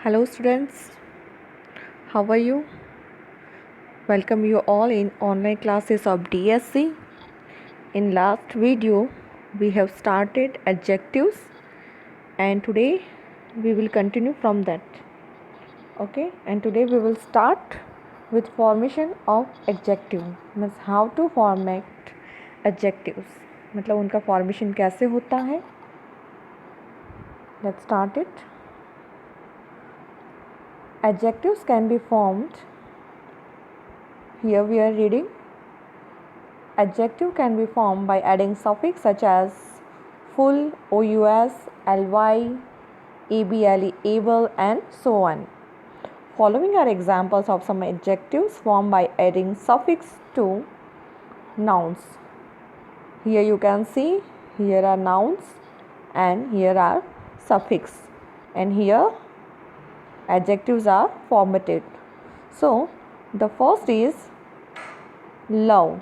Hello students, how are you? Welcome you all in online classes of DSC. In last video, we have started adjectives and today we will continue from that. Okay, and today we will start with formation of adjective. Means how to format adjectives. मतलब उनका formation कैसे होता है. Let's start it. Adjectives can be formed. Here we are reading. Adjective can be formed by adding suffix such as full, ous, ly, able, able and so on. Following are examples of some adjectives formed by adding suffix to nouns. Here you can see, here are nouns and here are suffix, and here adjectives are formatted. So the first is love,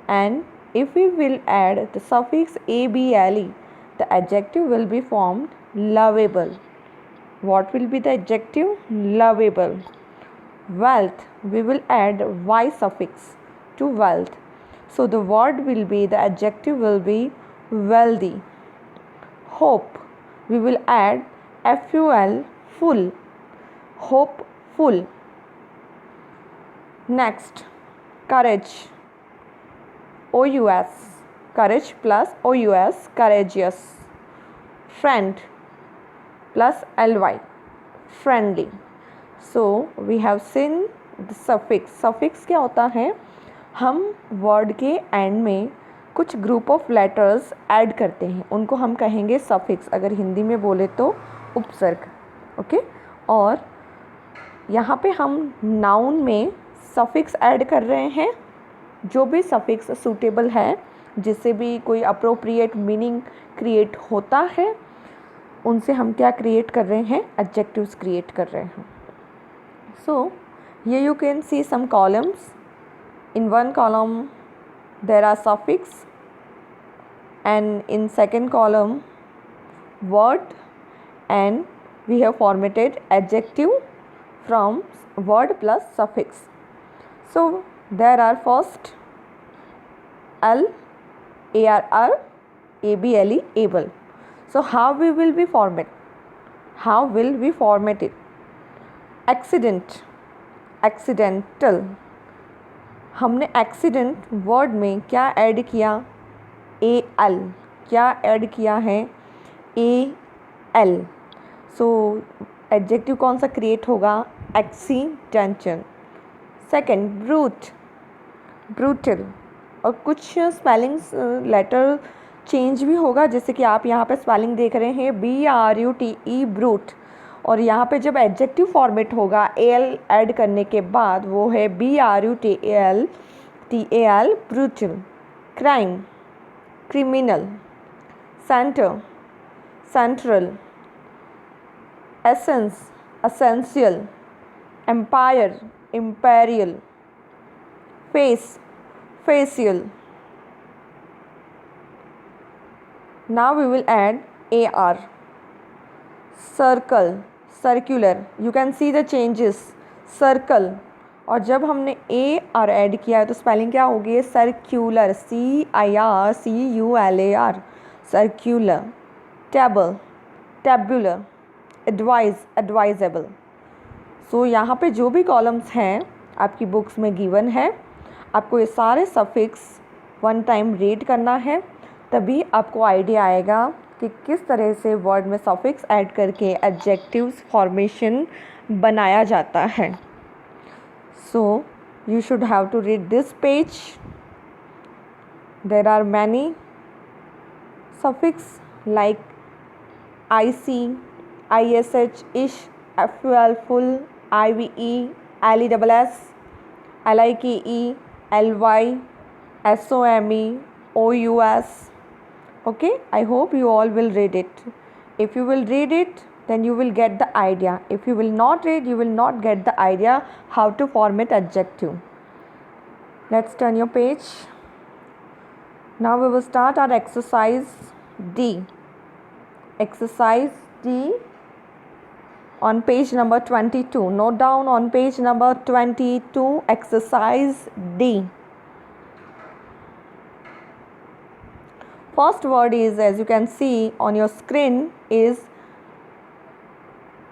and if we will add the suffix able, the adjective will be formed lovable. What will be the adjective? Lovable. Wealth, we will add y suffix to wealth. So the word will be, the adjective will be wealthy. Hope, we will add ful, full. Hopeful. Next, courage. OUS, courage plus OUS, courageous. Friend plus ly, friendly. So we have seen the suffix. Suffix क्या होता है? हम word के and में कुछ group of letters add करते हैं, उनको हम कहेंगे सफिक्स. अगर हिंदी में बोले तो उपसर्ग. ओके, और यहाँ पे हम नाउन में सफिक्स ऐड कर रहे हैं. जो भी सफिक्स सूटेबल है, जिससे भी कोई अप्रोप्रिएट मीनिंग क्रिएट होता है, उनसे हम क्या क्रिएट कर रहे हैं? एडजेक्टिव्स क्रिएट कर रहे हैं. So here you can see some columns. In one column there are suffix and in second column word, and we have formatted adjective from word plus suffix. So there are first l, arr, able, able. So how we will be format? How will we format it? Accident, accidental. हमने accident word में क्या add किया? al. क्या add किया है? al. सो adjective कौन सा create होगा? एक्सीडेंटल. Second, brute, brutal. और कुछ स्पेलिंग्स लेटर चेंज भी होगा, जैसे कि आप यहाँ पे स्पेलिंग देख रहे हैं BRUTE, ब्रूट. और यहाँ पे जब एडजेक्टिव फॉर्मेट होगा al ऐड करने के बाद, वो है BRUTAL, brutal. Crime, criminal. Center, central. Essence, essential. Empire, imperial. Face, facial. Now we will add AR. Circle, circular. You can see the changes. Circle. और जब हमने AR ऐड किया है तो स्पेलिंग क्या होगी? Circular, CIRCULAR, circular. Table, tabular. Advise, advisable. So यहाँ पे जो भी कॉलम्स हैं आपकी बुक्स में गिवन है, आपको ये सारे सफिक्स वन टाइम रीड करना है, तभी आपको आइडिया आएगा कि किस तरह से वर्ड में सफिक्स ऐड करके एडजेक्टिव्स फॉर्मेशन बनाया जाता है. So you should have to read this page. There are many suffix like IC, ISH, ish, FUL, full, IVE, LESS, LIKE, LY, SOME, OUS. Okay, I hope you all will read it. If you will read it, then you will get the idea. If you will not read, you will not get the idea how to format adjective. Let's turn your page. Now we will start our exercise D. Exercise D on page number 22. Note down on page number 22, exercise D. First word is, as you can see on your screen, is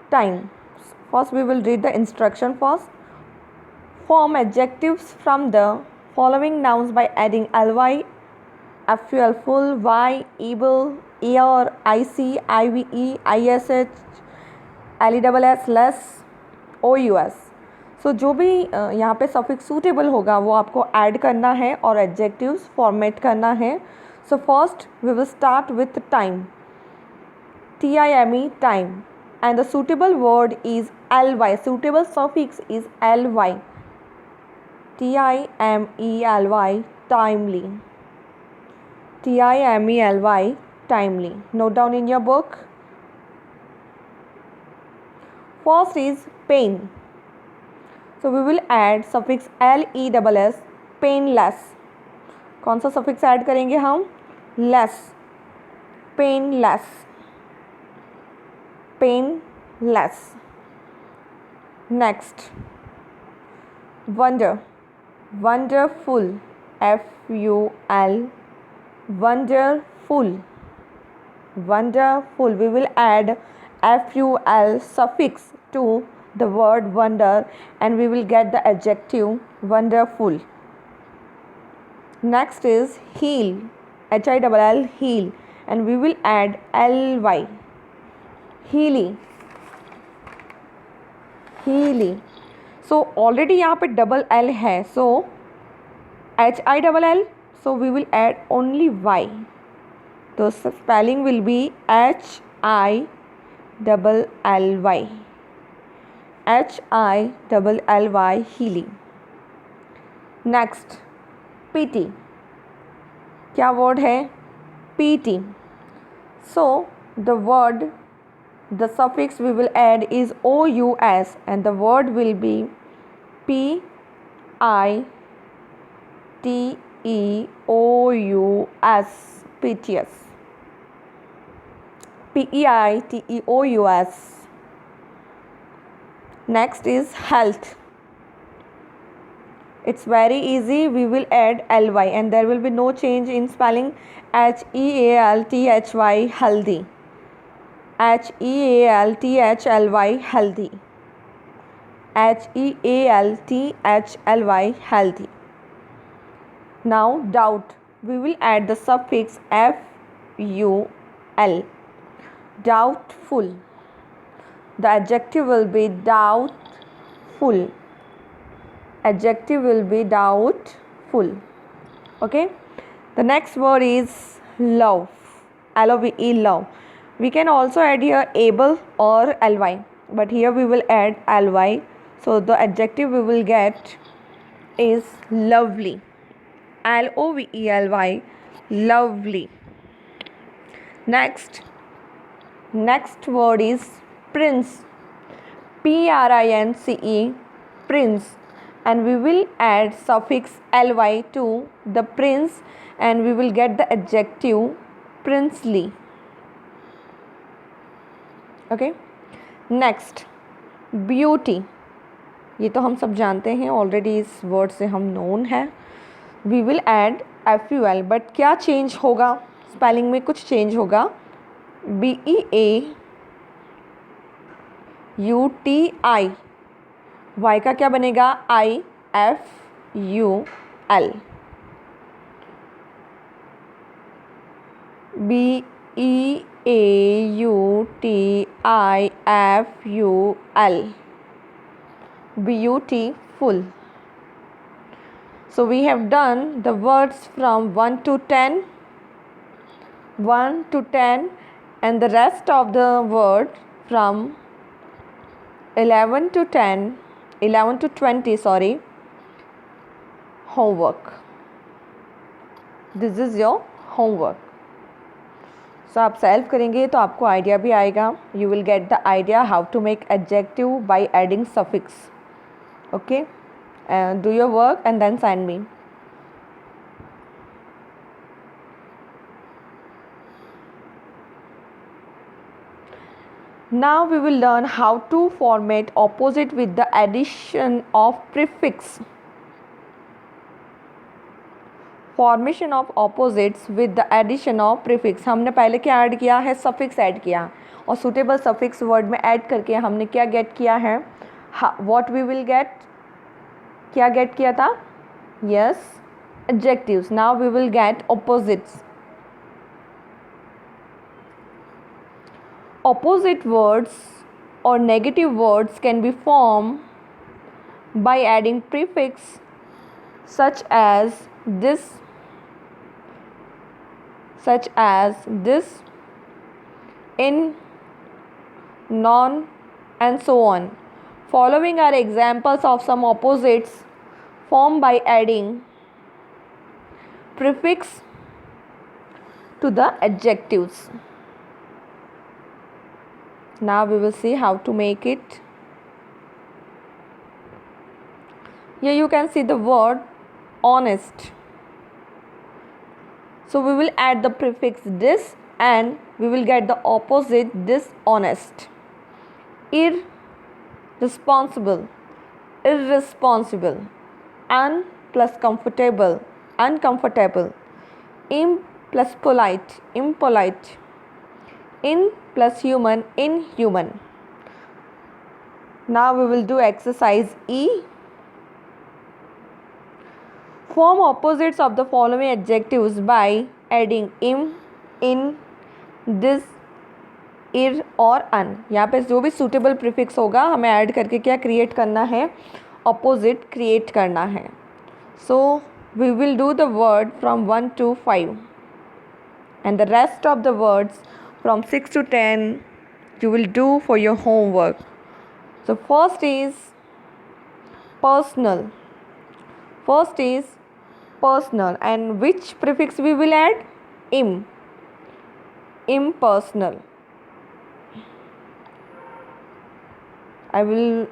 time. First we will read the instruction first. Form adjectives from the following nouns by adding ly, ful, full, y, able, ear, ic, ive, ish, less, less, ous. सो जो भी यहाँ पे suffix suitable होगा वो आपको add करना है और एडजेक्टिव्स फॉर्मेट करना है. So first we will start with time. time, time, and the suitable word is ly. Suitable suffix is ly. timely, timely. timely, timely. Note down in your book. First is pain. So we will add suffix less, painless. कौन सा suffix add करेंगे हम? less, painless, painless. Next, wonder, wonderful, ful, wonderful, wonderful. We will add ful suffix to the word wonder and we will get the adjective wonderful. Next is heal, hill, heal, and we will add ly, healy, healy. So already यहाँ पे double l है, so hill, so we will add only y. So spelling will be hill, hill, healy. Next, pity. क्या word है? pity. So the word, the suffix we will add is ous and the word will be piteous, piteous, peiteous. Next is health. It's very easy. We will add ly and there will be no change in spelling. healthy, healthy, healthy, healthy, healthy, healthy. Now doubt. We will add the suffix ful, doubtful. The adjective will be doubtful. Adjective will be doubtful. Okay. The next word is love. love. Love. We can also add here able or ly, but here we will add ly. So the adjective we will get is lovely. lovely, lovely. Next word is prince. prince, prince, and we will add suffix ly to the prince and we will get the adjective princely. Okay. Next, beauty. ये तो हम सब जानते हैं, already इस word से हम noun है. We will add ful, but क्या चेंज होगा? स्पेलिंग में कुछ चेंज होगा. beauti, y का क्या बनेगा? iful, beautiful, beautiful. So we have done the words from 1 to 10, and the rest of the word from 11 to 20, sorry, homework. This is your homework. So आप self करेंगे तो आपको आइडिया भी आएगा. You will get the idea how to make adjective by adding suffix. Okay, do your work and then send me. Now we will learn how to format opposite with the addition of prefix. Formation of opposites with the addition of prefix. हमने पहले क्या add किया है? Suffix add किया, और suitable suffix word में add करके हमने क्या गेट किया है? व्हाट वी विल गेट, क्या गेट किया था? Yes, adjectives. Now we will get opposites. Opposite words or negative words can be formed by adding prefix such as this, in, non, and so on. Following are examples of some opposites formed by adding prefix to the adjectives. Now we will see how to make it. Here you can see the word honest. So we will add the prefix dis and we will get the opposite dishonest. Irresponsible, irresponsible. Un plus comfortable, uncomfortable. Im plus polite, impolite. In plus human, inhuman. Now we will do exercise E. Form opposites of the following adjectives by adding im, in, this, ir और un. यहाँ पे जो भी suitable prefix होगा हमें add करके क्या create करना है? ऑपोजिट क्रिएट करना है. So we will do the word from 1 to 5 and the rest of the words from 6 to 10 you will do for your homework. So first is personal. And which prefix we will add? Im. Impersonal. I will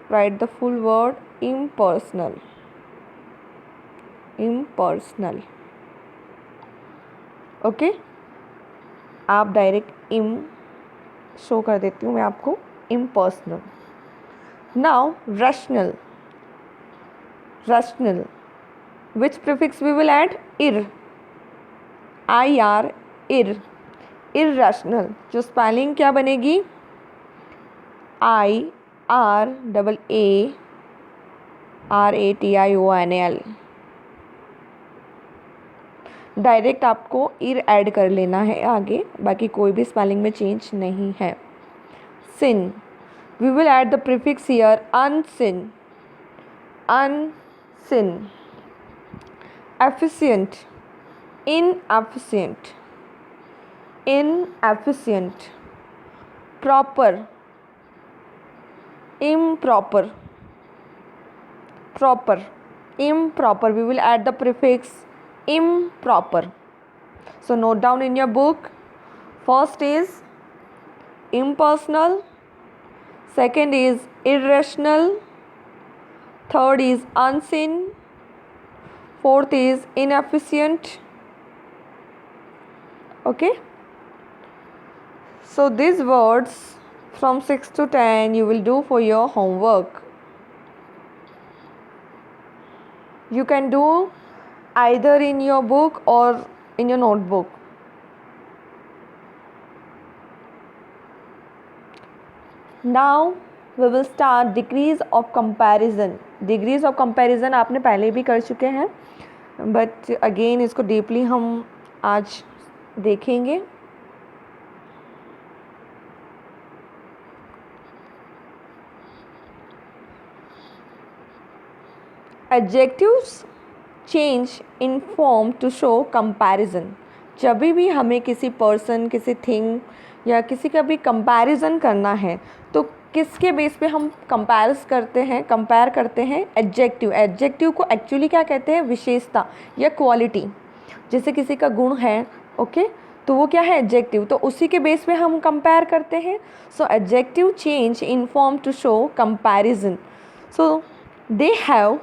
write the full word. Impersonal. Okay. आप direct im show कर देती हूँ मैं आपको. Impersonal. Now rational. Which prefix we will add? Ir. IR, ir. Irrational. जो spelling क्या बनेगी? IRAARATIONAL. Direct आपको इर ऐड कर लेना है आगे, बाकी कोई भी स्पेलिंग में चेंज नहीं है. Seen. We will add the prefix here unseen. Efficient. Inefficient. Proper. improper. We will add the prefix improper. So note down in your book. First is impersonal, second is irrational, third is unseen, fourth is inefficient. Okay, so these words from 6 to 10 you will do for your homework. You can do either in your book or in your notebook. Now we will start degrees of comparison. Degrees of comparison आपने पहले भी कर चुके हैं, but again इसको deeply हम आज देखेंगे. Adjectives change in form to show comparison. जब भी हमें किसी पर्सन, किसी थिंग या किसी का भी कंपैरिजन करना है तो किसके बेस पे हम कंपेयर करते हैं? एडजेक्टिव को एक्चुअली क्या कहते हैं? विशेषता या क्वालिटी. जैसे किसी का गुण है, ओके, तो वो क्या है? एडजेक्टिव. तो उसी के बेस पे हम कंपेयर करते हैं. So adjective change in form to show comparison. So they have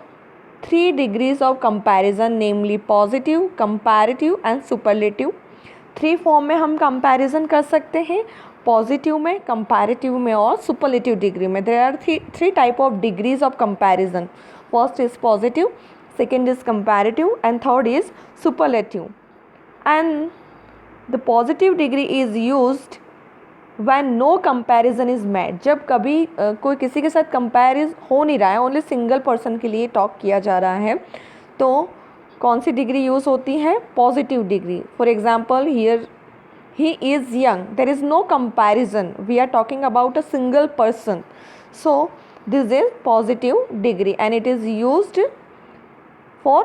3 degrees of comparison, namely positive, comparative and superlative. 3 form में हम कंपैरिजन कर सकते हैं. पॉजिटिव में, कंपैरेटिव में और सुपरलेटिव डिग्री में. There are three type of degrees of comparison. First is positive, second is comparative, and third is superlative. And the positive degree is used when no comparison is made. जब कभी कोई किसी के साथ कंपेरिज हो नहीं रहा है, ओनली सिंगल पर्सन के लिए टॉक किया जा रहा है, तो कौन सी डिग्री यूज़ होती है? Positive degree. For example here he is young, there is no comparison, we are talking about a single person, so this is positive degree and it is used for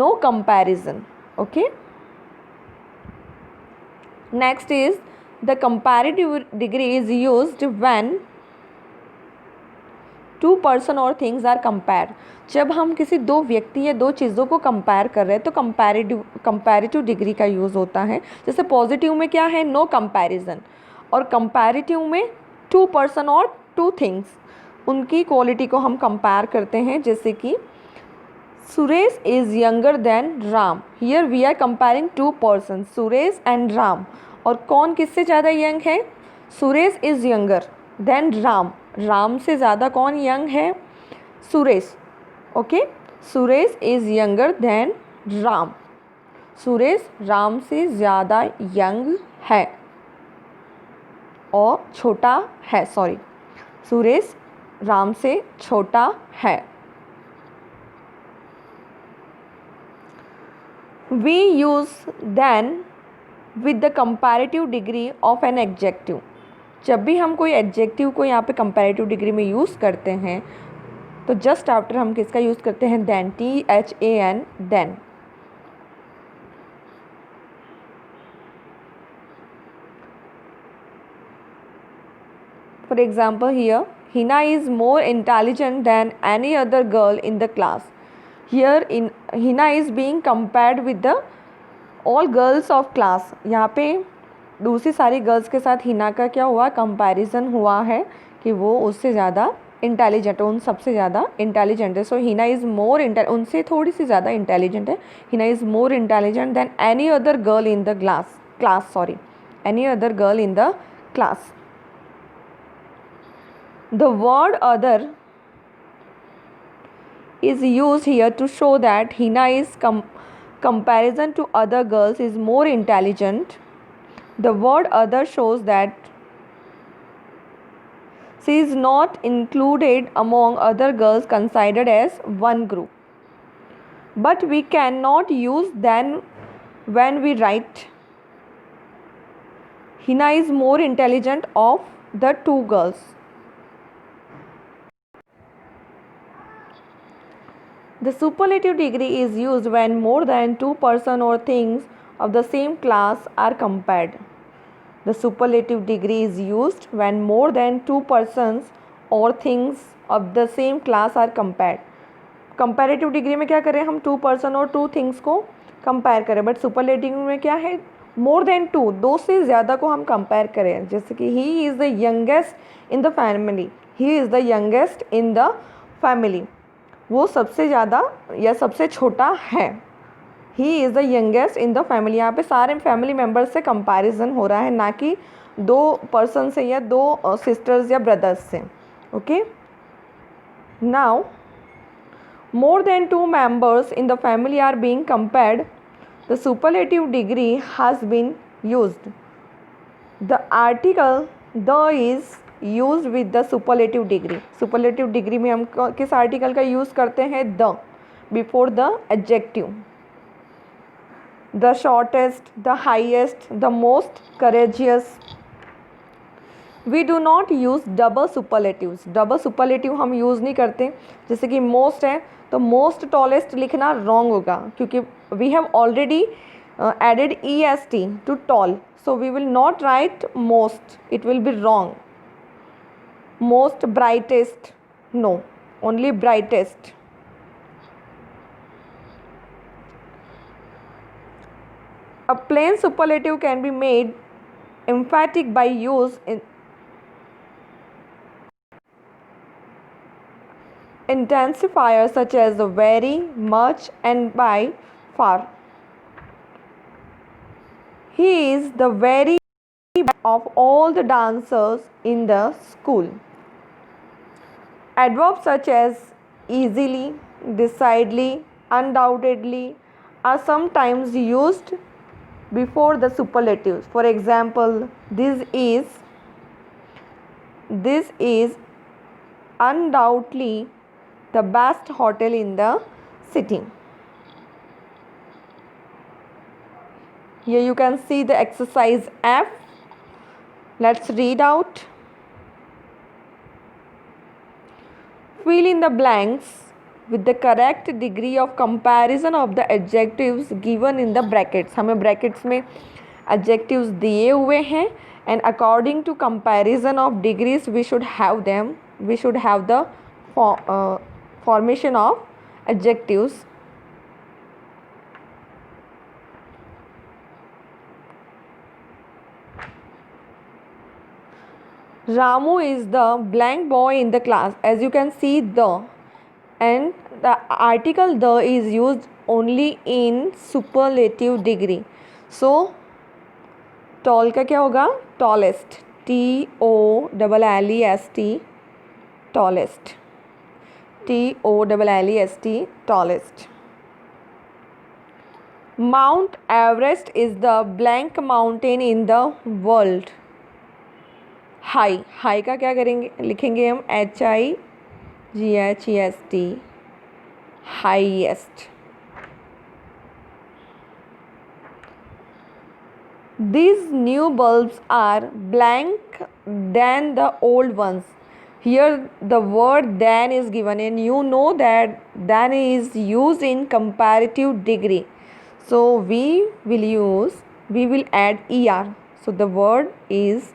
no comparison. Okay, next is the comparative degree is used when two person or things are compared. जब हम किसी दो व्यक्ति या दो चीज़ों को compare कर रहे हैं तो कंपैरेटिव डिग्री का यूज़ होता है. जैसे पॉजिटिव में क्या है? नो कंपैरिजन, और कंपैरेटिव में टू पर्सन और टू थिंग्स, उनकी क्वालिटी को हम कंपेयर करते हैं. जैसे कि Suresh is younger than Ram. Here we are comparing two person, Suresh and Ram. और कौन किससे ज़्यादा यंग है? Suresh is younger than Ram. Ram से ज़्यादा कौन यंग है? Suresh. Okay, Suresh is younger than Ram. Suresh Ram से ज़्यादा यंग है और छोटा है. सॉरी, सुरेश राम से छोटा है. We use then with the comparative degree of an adjective. जब भी हम कोई एडजेक्टिव को यहाँ पे कंपैरेटिव डिग्री में यूज़ करते हैं तो जस्ट आफ्टर हम किसका यूज़ करते हैं? Than, THAN, than. For example here Hina is more intelligent than any other girl in the class. Here in Hina is being compared with the all girls of class. यहाँ पे दूसरी सारी girls के साथ हिना का क्या हुआ? कंपैरिजन हुआ है कि वो उससे ज़्यादा इंटेलिजेंट है, उन सबसे ज़्यादा इंटेलिजेंट है. सो हिना इज़ मोर उनसे थोड़ी सी ज़्यादा इंटेलिजेंट है. Hina is more intelligent than any other girl in the class. Any other girl in the class. The word other is used here to show that Hina is comparison to other girls is more intelligent. The word other shows that she is not included among other girls considered as one group. But we cannot use then when we write Hina is more intelligent of the two girls. The superlative degree is used when more than two person or things of the same class are compared. The superlative degree is used when more than two persons or things of the same class are compared. Comparative degree में क्या करें हम? To person और two things को compare करें. But superlative में क्या है? मोर देन टू, दो से ज़्यादा को हम कंपेयर करें. जैसे कि he is the youngest in the family. He is the youngest in the family. वो सबसे ज़्यादा या सबसे छोटा है. He is the youngest in the family. यहाँ पे सारे फैमिली मेम्बर्स से कंपैरिजन हो रहा है, ना कि दो पर्सन से या दो सिस्टर्स या ब्रदर्स से. Okay, now more than two members in the family are being compared, the superlative degree has been used. The article the is used with the superlative degree. Superlative degree में हम किस article का use करते हैं? the before the adjective. The shortest, the highest, the most courageous. We do not use double superlatives. Double superlative हम use नहीं करते. जैसे कि मोस्ट है तो मोस्ट टॉलेस्ट लिखना रॉन्ग होगा, क्योंकि we have already added EST to tall, so we will not write most, it will be wrong. Most brightest, no, only brightest. A plain superlative can be made emphatic by use in intensifiers such as very, much, and by far. He is the very of all the dancers in the school. Adverbs such as easily, decidedly, undoubtedly are sometimes used before the superlatives. For example, this is undoubtedly the best hotel in the city. Here you can see the exercise F. Let's read out. Fill in the blanks with the correct degree of comparison of the adjectives given in the brackets. हमें brackets में adjectives दिए हुए हैं and according to comparison of degrees we should have the formation of adjectives. Ramu is the blank boy in the class. As you can see, the and the article the is used only in superlative degree. So tall का क्या होगा? Tallest. TOLLEST. Tallest. TOLLEST. Tallest. Mount Everest is the blank mountain in the world. High का क्या करेंगे? लिखेंगे हम HIGHEST. Highest. These new bulbs are blank than the old ones. Here the word than is given and you know that than is used in comparative degree. So we will add ER. So the word is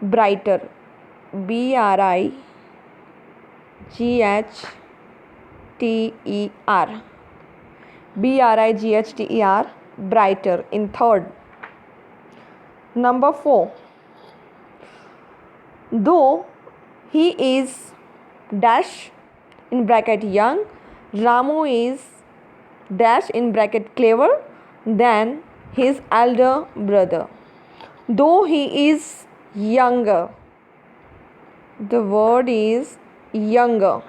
brighter. BRIGHTER. BRIGHTER. Brighter in third. Number 4. Though he is dash in bracket young, Ramu is dash in bracket clever than his elder brother. Though he is younger, the word is younger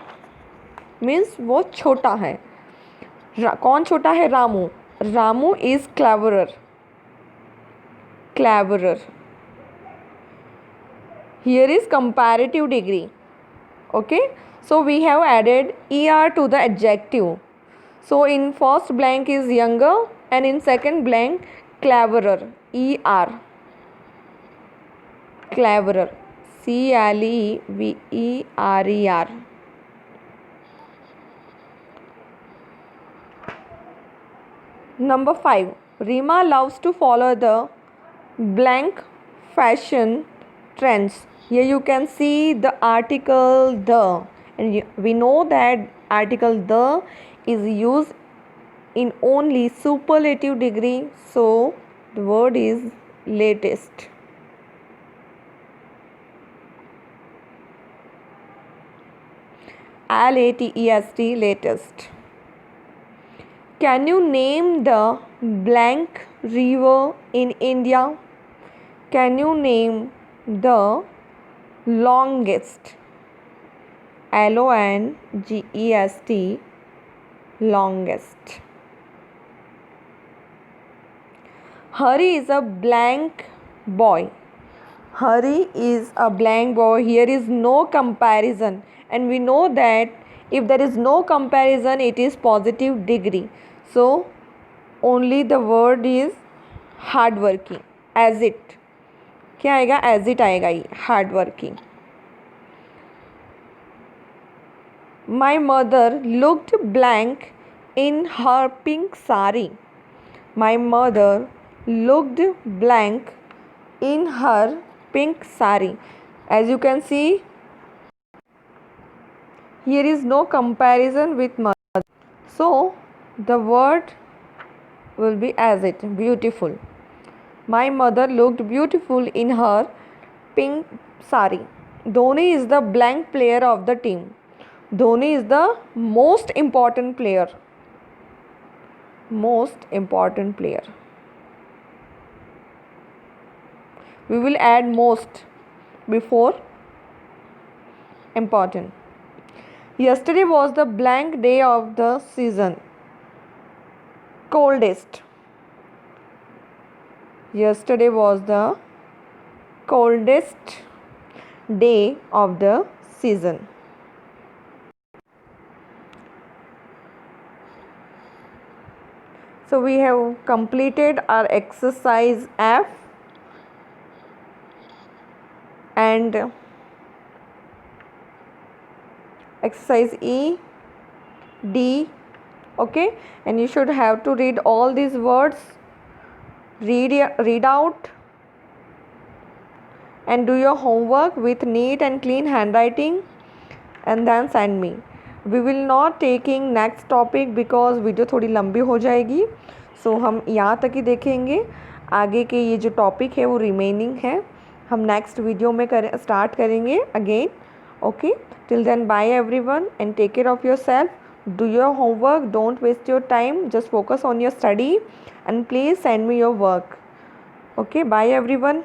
means वो छोटा है. कौन छोटा है? Ramu. Ramu is cleverer. Here is comparative degree. Okay, so we have added ER to the adjective. So in first blank is younger and in second blank cleverer. ER. Cleverer. CLEVERER. Number 5. Rima loves to follow the blank fashion trends. Here you can see the article the, and we know that article the is used in only superlative degree, so the word is latest. LATEST. Latest. Can you name the blank river in India? Can you name the longest? LONGEST. Longest. Hari is a blank boy. Hari is a blank boy. Here is no comparison, and we know that if there is no comparison it is positive degree. So only the word is hardworking. As it. क्या आएगा? As it आएगा ये. Hardworking. My mother looked blank in her pink sari. My mother looked blank in her pink sari. As you can see, here is no comparison with mother. So the word will be as it. Beautiful. My mother looked beautiful in her pink sari. Dhoni is the blank player of the team. Dhoni is the most important player. Most important player. We will add most before important. Yesterday was the blank day of the season. Coldest. Yesterday was the coldest day of the season. So we have completed our exercise F and exercise E, D, okay, and you should have to read all these words, read out and do your homework with neat and clean handwriting and then send me. We will not taking next topic because video थोड़ी लंबी हो जाएगी, सो हम यहाँ तक ही देखेंगे. आगे के ये जो टॉपिक है वो रिमेनिंग है, हम नेक्स्ट वीडियो में स्टार्ट करेंगे again. Okay, till then bye everyone and take care of yourself. Do your homework, don't waste your time, just focus on your study and please send me your work. Okay, bye everyone.